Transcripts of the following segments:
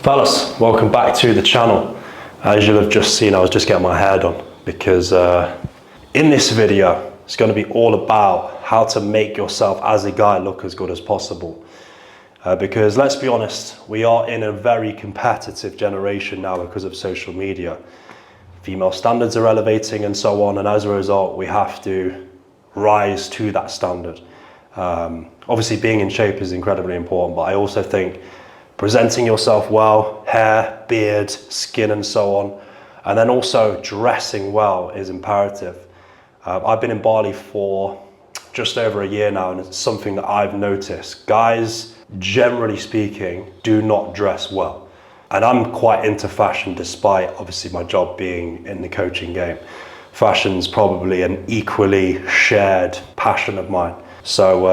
Fellas, welcome back to the channel. As you'll have just seen, I was just getting my hair done because in this video, it's going to be all about how to make yourself as a guy look as good as possible. Because let's be honest, we are in a very competitive generation now because of social media. Female standards are elevating and so on, and as a result, we have to rise to that standard. Obviously, being in shape is incredibly important, but I also think presenting yourself well, hair, beard, skin and so on, and then also dressing well is imperative. I've been in Bali for just over a year now, and it's something that I've noticed. Guys, generally speaking, do not dress well. And I'm quite into fashion despite obviously my job being in the coaching game. Fashion's probably an equally shared passion of mine. So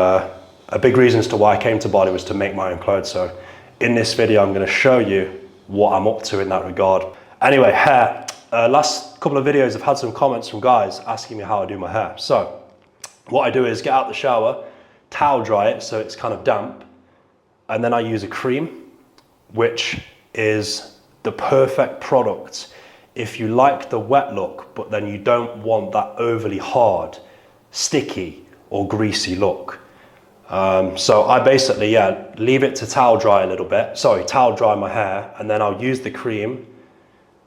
a big reason as to why I came to Bali was to make my own clothes. So in this video, I'm going to show you what I'm up to in that regard. Anyway, hair. Last couple of videos, I've had some comments from guys asking me how I do my hair. So what I do is get out the shower, towel dry it so it's kind of damp, and then I use a cream, which is the perfect product if you like the wet look, but then you don't want that overly hard, sticky or greasy look. So I basically, leave it to towel dry a little bit. Sorry, towel dry my hair, and then I'll use the cream,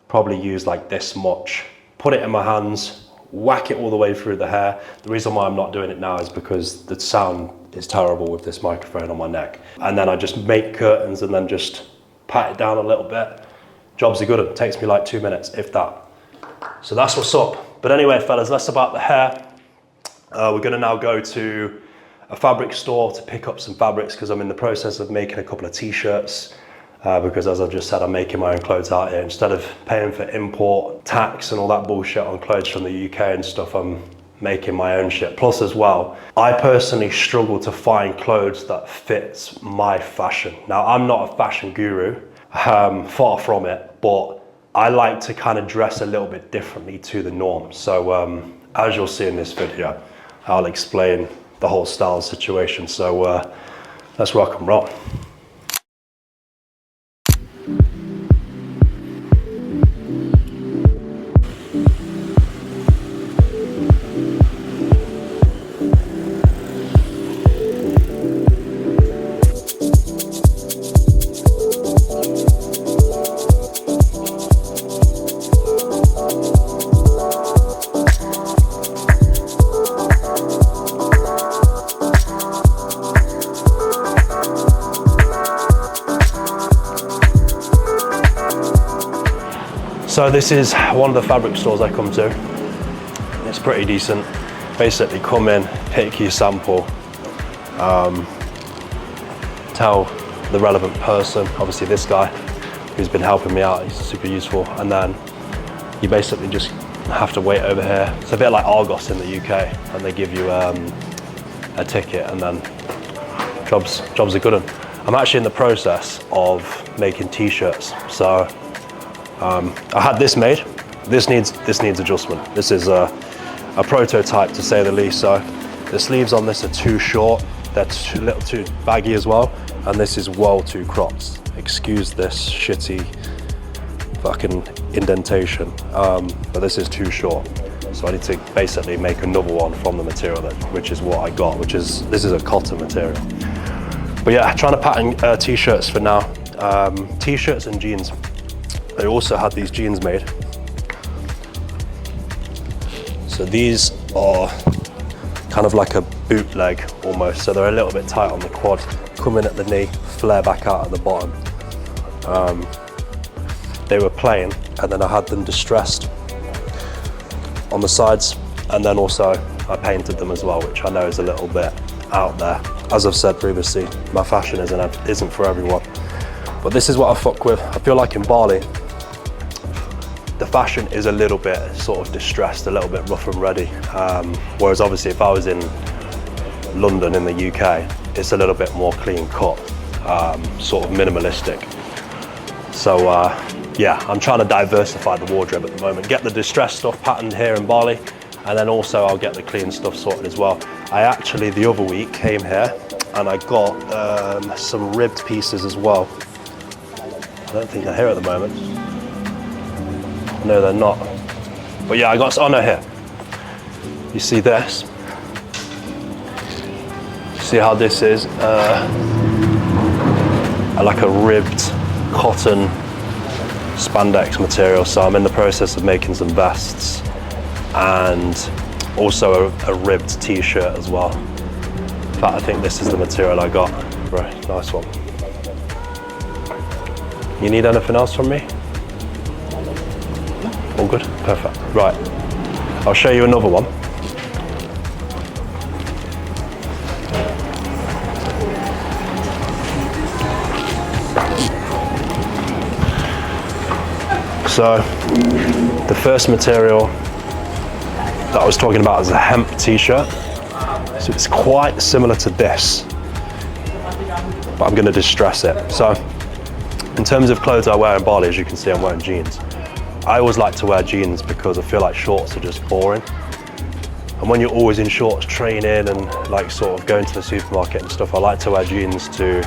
probably use like this much, put it in my hands, whack it all the way through the hair. The reason why I'm not doing it now is because the sound is terrible with this microphone on my neck. And then I just make curtains and then just pat it down a little bit. Jobs are good, it takes me like 2 minutes, if that. So that's what's up. But anyway, fellas, less about the hair. We're gonna now go to a fabric store to pick up some fabrics because I'm in the process of making a couple of t-shirts because as I've just said, I'm making my own clothes out here. Instead of paying for import tax and all that bullshit on clothes from the UK and stuff, I'm making my own shit. Plus as well, I personally struggle to find clothes that fits my fashion. Now, I'm not a fashion guru, far from it, but I like to kind of dress a little bit differently to the norm. So as you'll see in this video, I'll explain the whole style situation. So let's rock and roll. So this is one of the fabric stores I come to. It's pretty decent. Basically come in, pick your sample, tell the relevant person, obviously this guy who's been helping me out, he's super useful, and then you basically just have to wait over here. It's a bit like Argos in the UK, and they give you a ticket, and then jobs are good. I'm actually in the process of making t-shirts, so I had this made. This needs adjustment. This is a prototype to say the least. So the sleeves on this are too short. They're a little too baggy as well. And this is well too cropped. Excuse this shitty fucking indentation. But this is too short. So I need to basically make another one from the material, which is what I got, this is a cotton material. But yeah, trying to pattern t-shirts for now. T-shirts and jeans. I also had these jeans made. So these are kind of like a bootleg almost. So they're a little bit tight on the quad, come in at the knee, flare back out at the bottom. They were plain, and then I had them distressed on the sides. And then also I painted them as well, which I know is a little bit out there. As I've said previously, my fashion isn't for everyone. But this is what I fuck with. I feel like in Bali, the fashion is a little bit sort of distressed, a little bit rough and ready. Whereas obviously if I was in London in the UK, it's a little bit more clean cut, sort of minimalistic. So yeah, I'm trying to diversify the wardrobe at the moment. Get the distressed stuff patterned here in Bali, and then also I'll get the clean stuff sorted as well. I actually, the other week, came here and I got some ribbed pieces as well. don't think they're here at the moment. No, they're not. But yeah, I got, oh no, here. You see this? See how this is? Like a ribbed cotton spandex material. So I'm in the process of making some vests and also a ribbed t-shirt as well. In fact, I think this is the material I got. Right, nice one. You need anything else from me? All good? Perfect. Right, I'll show you another one. So, the first material that I was talking about is a hemp t-shirt. So it's quite similar to this, but I'm going to distress it. So, in terms of clothes I wear in Bali, as you can see, I'm wearing jeans. I always like to wear jeans because I feel like shorts are just boring. And when you're always in shorts training and like sort of going to the supermarket and stuff, I like to wear jeans to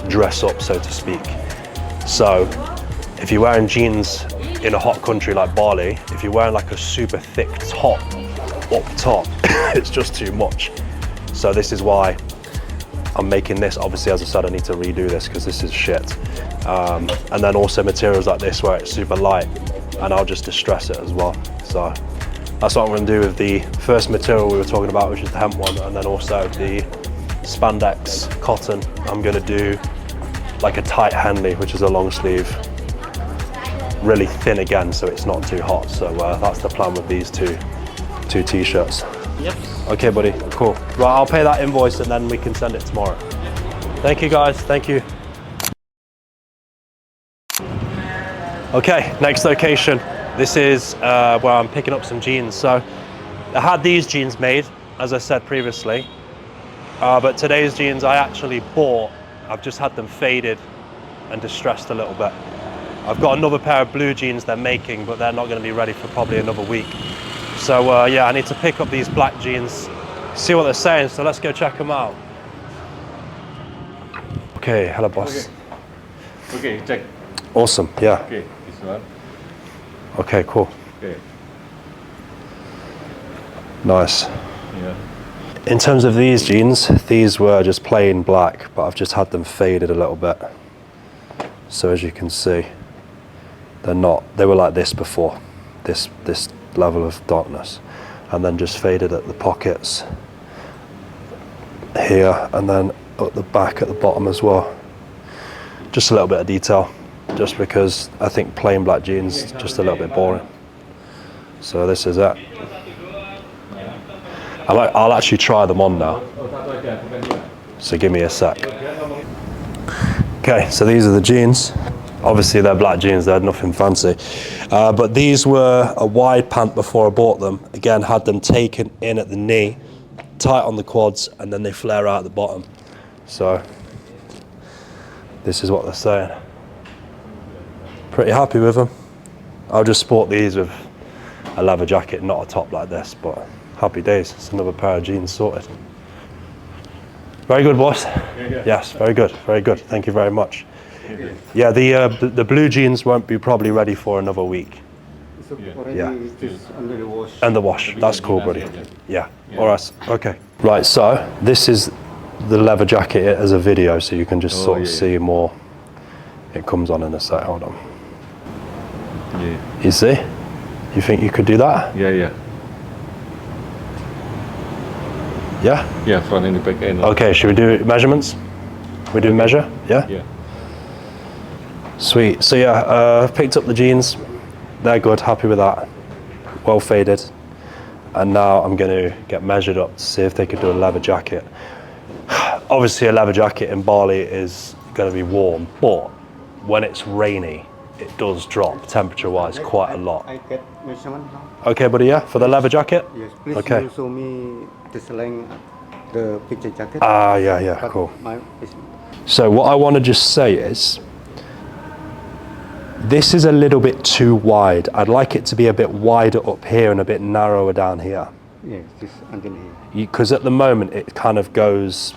dress up, so to speak. So, if you're wearing jeans in a hot country like Bali, if you're wearing like a super thick top up top, it's just too much. So this is why I'm making this. Obviously, as I said, I need to redo this because this is shit. And then also materials like this where it's super light, and I'll just distress it as well. So that's what I'm going to do with the first material we were talking about, which is the hemp one, and then also the spandex cotton. I'm going to do like a tight handy, which is a long sleeve, really thin again, so it's not too hot. So that's the plan with these two t-shirts. Yep. Okay, buddy, cool. Right, I'll pay that invoice and then we can send it tomorrow. Thank you, guys, thank you. Okay, next location. This is where I'm picking up some jeans. So I had these jeans made, as I said previously, but today's jeans I actually bought. I've just had them faded and distressed a little bit. I've got another pair of blue jeans they're making, but they're not going to be ready for probably another week. So yeah, I need to pick up these black jeans, see what they're saying, so let's go check them out. Okay, hello boss. Okay, check. Awesome, yeah. Okay, this one. Okay, cool. Okay. Nice. Yeah. In terms of these jeans, these were just plain black, but I've just had them faded a little bit. So as you can see, they were like this before, this level of darkness, and then just faded at the pockets here, and then at the back at the bottom as well. Just a little bit of detail, just because I think plain black jeans just a little bit boring. So this is it. I'll actually try them on now. So give me a sec. Okay, so these are the jeans. Obviously they're black jeans, they're nothing fancy. But these were a wide pant before I bought them. Again, had them taken in at the knee, tight on the quads, and then they flare out at the bottom. So this is what they're saying. Pretty happy with them. I'll just sport these with a leather jacket, not a top like this, but happy days. It's another pair of jeans sorted. Very good, boss. Yeah. Yes, very good, very good. Thank you very much. Yeah, the blue jeans won't be probably ready for another week. So already Yeah. just under the wash. And the wash, that's cool, buddy. Yeah, all right, okay. Right, so this is the leather jacket as a video, so you can just sort of see more. It comes on in a sec, hold on. Yeah. You see? You think you could do that? Yeah. Yeah? Yeah, front and the back end. Okay, should we do measurements? We do measure? Yeah? Yeah. Sweet. So yeah, picked up the jeans. They're good, happy with that. Well faded. And now I'm going to get measured up to see if they could do a leather jacket. Obviously a leather jacket in Bali is going to be warm, but when it's rainy, it does drop temperature-wise quite a lot. I get measurement now. Okay, buddy, yeah? For the leather jacket? Yes, please Okay. you show me the slang, the picture jacket. Ah, yeah, But cool. is So what I want to just say is, this is a little bit too wide. I'd like it to be a bit wider up here and a bit narrower down here. yes, just until here. Because at the moment it kind of goes,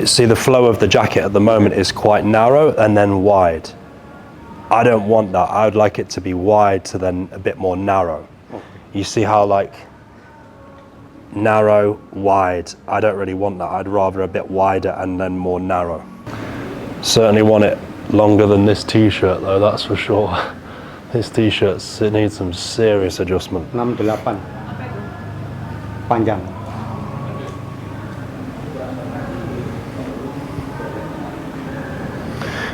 see the flow of the jacket at the moment is quite narrow and then wide. I don't want that. I would like it to be wide to then a bit more narrow. Okay. You see how like narrow, wide, I don't really want that. I'd rather a bit wider and then more narrow. Certainly want it longer than this t-shirt though, that's for sure. This t-shirt, it needs some serious adjustment. 68 panjang.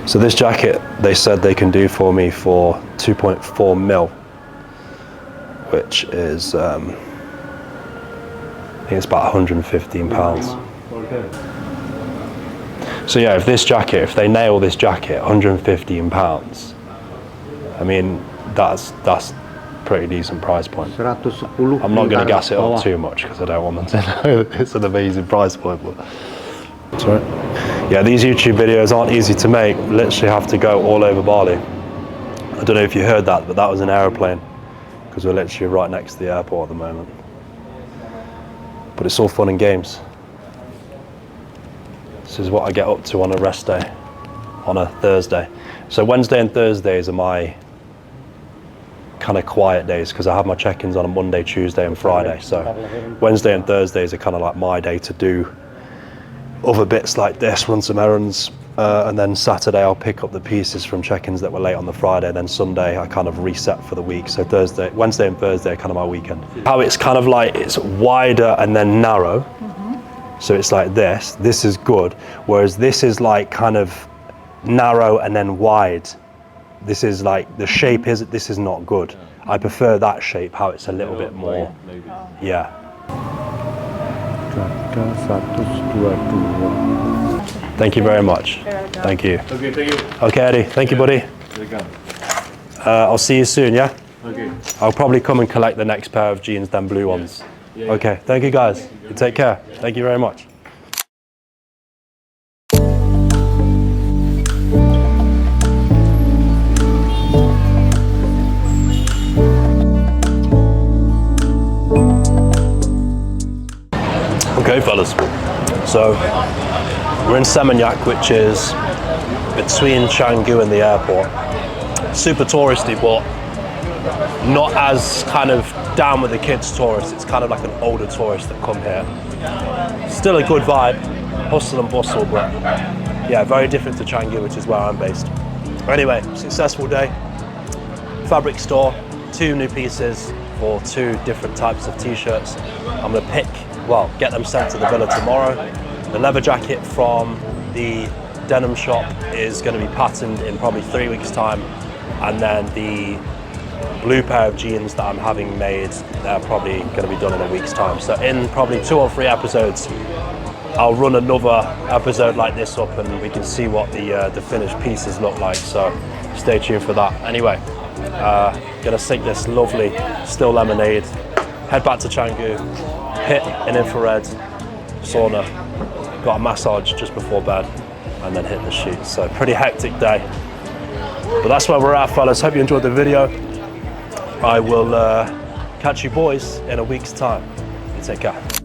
So this jacket, they said they can do for me for 2.4 mil, which is, I think it's about £115. So yeah, if they nail this jacket, £115, I mean, that's pretty decent price point. 110 I'm not going to gas it up bawah. too much because I don't want them to know it's an amazing price point. But sorry. Yeah, these YouTube videos aren't easy to make. Literally have to go all over Bali. I don't know if you heard that, but that was an aeroplane because we're literally right next to the airport at the moment. But it's all fun and games. This is what I get up to on a rest day, on a Thursday. So Wednesday and Thursdays are my kind of quiet days because I have my check-ins on a Monday, Tuesday and Friday. So Wednesday and Thursdays are kind of like my day to do other bits like this, run some errands, and then Saturday I'll pick up the pieces from check-ins that were late on the Friday. Then Sunday I kind of reset for the week. So Wednesday and Thursday are kind of my weekend. How it's kind of like, it's wider and then narrow. So it's like this is good. Whereas this is like kind of narrow and then wide. This is like, the shape this is not good. I prefer that shape, how it's a little bit more, yeah. Thank you very much. Thank you. Okay, thank you. Okay, Eddie. Thank you, buddy. Welcome. I'll see you soon, yeah? Okay. I'll probably come and collect the next pair of jeans, them blue ones. Yeah. Okay, thank you guys. You take care. Thank you very much. Okay, fellas. So we're in Seminyak, which is between Canggu and the airport. Super touristy, but not as kind of down with the kids tourists. It's kind of like an older tourist that come here. Still a good vibe, hustle and bustle, but yeah, very different to Canggu, which is where I'm based. Anyway, successful day. Fabric store, 2 new pieces for 2 different types of t-shirts. I'm gonna get them sent to the villa tomorrow. The leather jacket from the denim shop is going to be patterned in probably 3 weeks time, and then the blue pair of jeans that I'm having made, they're probably going to be done in a week's time. So in probably 2 or 3 episodes, I'll run another episode like this up and we can see what the finished pieces look like, so stay tuned for that. Anyway, gonna sink this lovely still lemonade, head back to Canggu, hit an infrared sauna, got a massage just before bed, and then hit the shoot. So pretty hectic day, but that's where we're at, fellas. Hope you enjoyed the video. I will catch you boys in a week's time. You take care.